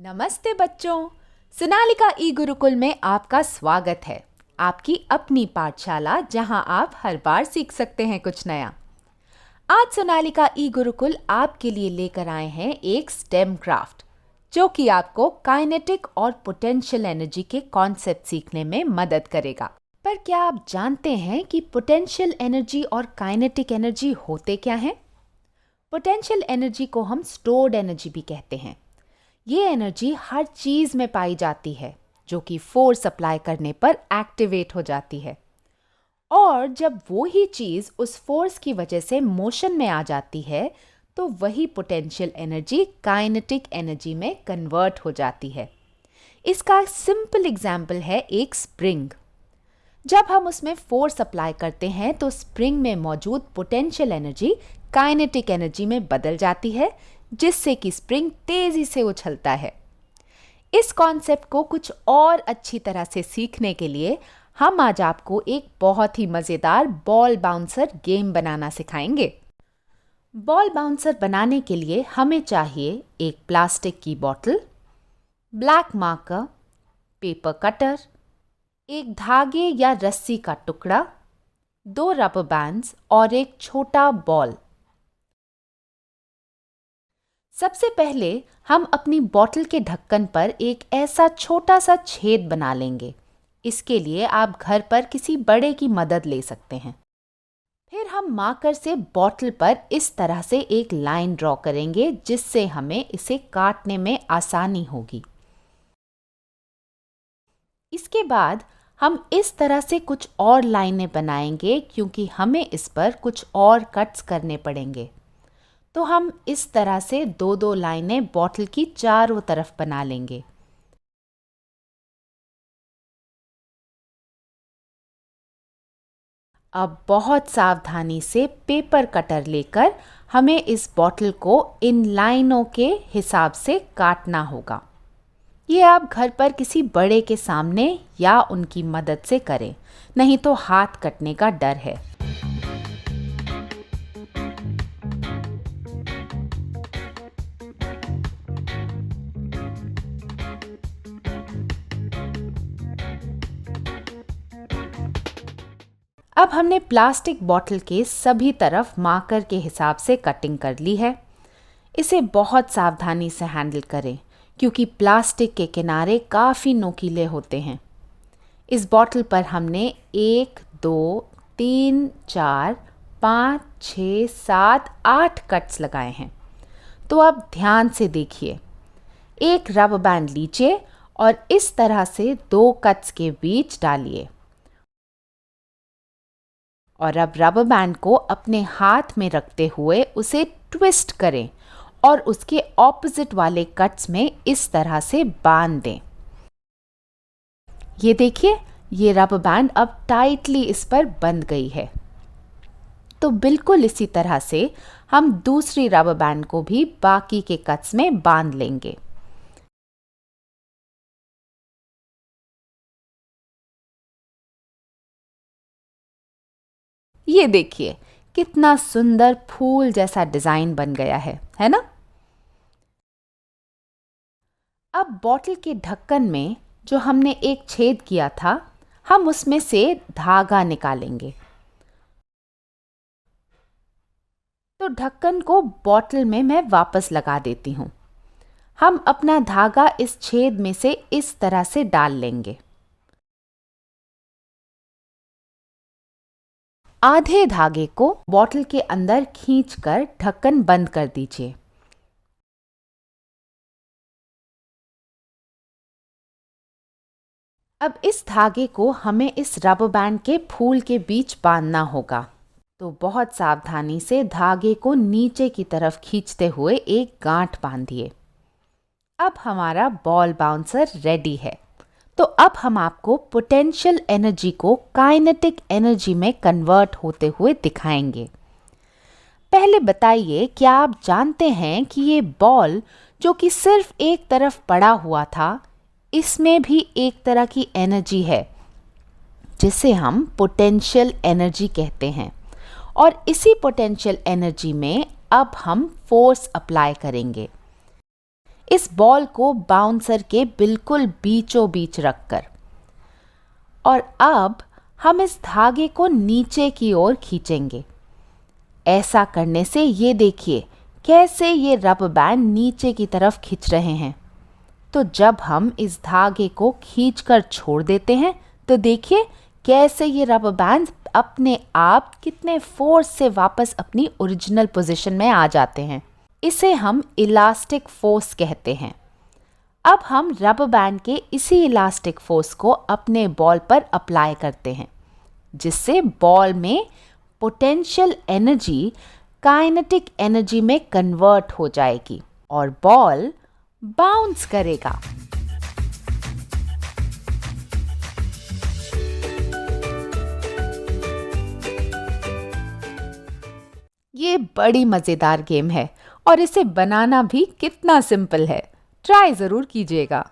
नमस्ते बच्चों, सोनालिका ई गुरुकुल में आपका स्वागत है। आपकी अपनी पाठशाला जहां आप हर बार सीख सकते हैं कुछ नया। आज सोनालिका ई गुरुकुल आपके लिए लेकर आए हैं एक स्टेम क्राफ्ट जो कि आपको काइनेटिक और पोटेंशियल एनर्जी के कॉन्सेप्ट सीखने में मदद करेगा। पर क्या आप जानते हैं कि पोटेंशियल एनर्जी और काइनेटिक एनर्जी होते क्या हैं? पोटेंशियल एनर्जी को हम स्टोर्ड एनर्जी भी कहते हैं। ये एनर्जी हर चीज़ में पाई जाती है जो कि फोर्स अप्लाई करने पर एक्टिवेट हो जाती है, और जब वो ही चीज़ उस फोर्स की वजह से मोशन में आ जाती है तो वही पोटेंशियल एनर्जी काइनेटिक एनर्जी में कन्वर्ट हो जाती है। इसका सिंपल एग्जाम्पल है एक स्प्रिंग। जब हम उसमें फोर्स अप्लाई करते हैं तो स्प्रिंग में मौजूद पोटेंशियल एनर्जी काइनेटिक एनर्जी में बदल जाती है, जिससे कि स्प्रिंग तेजी से उछलता है। इस कॉन्सेप्ट को कुछ और अच्छी तरह से सीखने के लिए हम आज आपको एक बहुत ही मज़ेदार बॉल बाउंसर गेम बनाना सिखाएंगे। बॉल बाउंसर बनाने के लिए हमें चाहिए एक प्लास्टिक की bottle, black marker, paper cutter, एक धागे या रस्सी का टुकड़ा, 2 रबर बैंड्स और एक छोटा बॉल। सबसे पहले हम अपनी बॉटल के ढक्कन पर एक ऐसा छोटा सा छेद बना लेंगे। इसके लिए आप घर पर किसी बड़े की मदद ले सकते हैं। फिर हम मार्कर से बॉटल पर इस तरह से एक लाइन ड्रॉ करेंगे, जिससे हमें इसे काटने में आसानी होगी। इसके बाद हम इस तरह से कुछ और लाइनें बनाएंगे, क्योंकि हमें इस पर कुछ और कट्स करने पड़ेंगे। तो हम इस तरह से 2-2 लाइनें बॉटल की चारों तरफ बना लेंगे। अब बहुत सावधानी से पेपर कटर लेकर हमें इस बॉटल को इन लाइनों के हिसाब से काटना होगा। ये आप घर पर किसी बड़े के सामने या उनकी मदद से करें, नहीं तो हाथ कटने का डर है। अब हमने प्लास्टिक बॉटल के सभी तरफ मार्कर के हिसाब से कटिंग कर ली है। इसे बहुत सावधानी से हैंडल करें, क्योंकि प्लास्टिक के किनारे काफ़ी नोकीले होते हैं। इस बॉटल पर हमने 1, 2, 3, 4, 5, 6, 7, 8 कट्स लगाए हैं। तो अब ध्यान से देखिए। एक रबर बैंड लीजिए और इस तरह से 2 कट्स के बीच डालिए, और अब रबर बैंड को अपने हाथ में रखते हुए उसे ट्विस्ट करें और उसके ऑपोजिट वाले कट्स में इस तरह से बांध दें। ये देखिए, ये रबर बैंड अब टाइटली इस पर बंध गई है। तो बिल्कुल इसी तरह से हम दूसरी रबर बैंड को भी बाकी के कट्स में बांध लेंगे। ये देखिए, कितना सुंदर फूल जैसा डिजाइन बन गया है ना? अब बॉटल के ढक्कन में जो हमने एक छेद किया था, हम उसमें से धागा निकालेंगे। तो ढक्कन को बॉटल में मैं वापस लगा देती हूँ। हम अपना धागा इस छेद में से इस तरह से डाल लेंगे। आधे धागे को बॉटल के अंदर खींचकर ढक्कन बंद कर दीजिए। अब इस धागे को हमें इस रबर बैंड के फूल के बीच बांधना होगा। तो बहुत सावधानी से धागे को नीचे की तरफ खींचते हुए एक गांठ बांधिए। अब हमारा बॉल बाउंसर रेडी है। तो अब हम आपको पोटेंशियल एनर्जी को काइनेटिक एनर्जी में कन्वर्ट होते हुए दिखाएंगे। पहले बताइए, क्या आप जानते हैं कि ये बॉल जो कि सिर्फ एक तरफ पड़ा हुआ था, इसमें भी एक तरह की एनर्जी है जिसे हम पोटेंशियल एनर्जी कहते हैं, और इसी पोटेंशियल एनर्जी में अब हम फोर्स अप्लाई करेंगे। इस बॉल को बाउंसर के बिल्कुल बीचों बीच रखकर। और अब हम इस धागे को नीचे की ओर खींचेंगे। ऐसा करने से ये देखिए कैसे ये रबर बैंड नीचे की तरफ खींच रहे हैं। तो जब हम इस धागे को खींचकर छोड़ देते हैं तो देखिए कैसे ये रबर बैंड अपने आप कितने फोर्स से वापस अपनी ओरिजिनल पोजीशन में आ जाते हैं। इसे हम इलास्टिक फोर्स कहते हैं। अब हम रबर बैंड के इसी इलास्टिक फोर्स को अपने बॉल पर अप्लाई करते हैं, जिससे बॉल में पोटेंशियल एनर्जी काइनेटिक एनर्जी में कन्वर्ट हो जाएगी और बॉल बाउंस करेगा। ये बड़ी मज़ेदार गेम है और इसे बनाना भी कितना सिंपल है। ट्राई ज़रूर कीजिएगा।